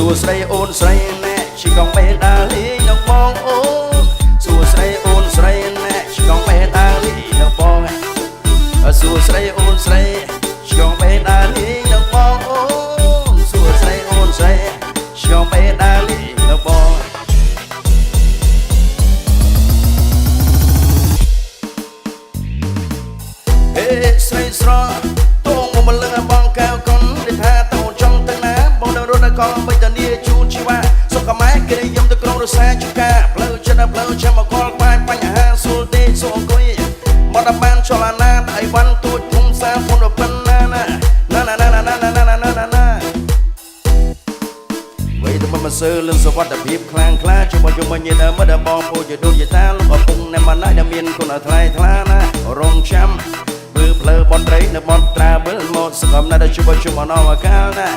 ួស្ដីអូនស្រីណែជីកងបេដាលីនៅបងអូនសួស្ដីអូនស្រីណែជីកងបេដាលីនៅបងសួស្ដីអូនស្រីជីកងបេដាលីនៅបងអូនសួស្ដីអូនស្រីជីកងបេដាលីនៅបងហេស្រីស្រស់តួងមកលឹងបងកៅកុនដែលថាតូនចង់ទៅណាបងនៅរត់ដល់កងបិទនីជូនជីវ៉ាសុខម៉ែគេនិយមទៅក្រុងរសាជកាផ្លូវចិត្តផ្លូវចាំមកកលបាយបញ្ហាស៊ុលទេសួរអង្គុយមកដល់បានចលនាតែអីវ៉ាន់ទូចធំសាពុនរប៉ុណ្ណាណាវេទមិនមកសើលឹងសវត្ថភាពខ្លាំងខ្លាជុំជុំញ៉ែមើលដល់បងពូជាដូចជាតាលោកឪពុកណែមិនដែលមានគុណថ្លៃថ្លាណារងចាំមើលផ្លូវបនត្រីនៅបនត្រាវិលមកសង្ឃឹមណាស់ដល់ជួបអនអកាលណា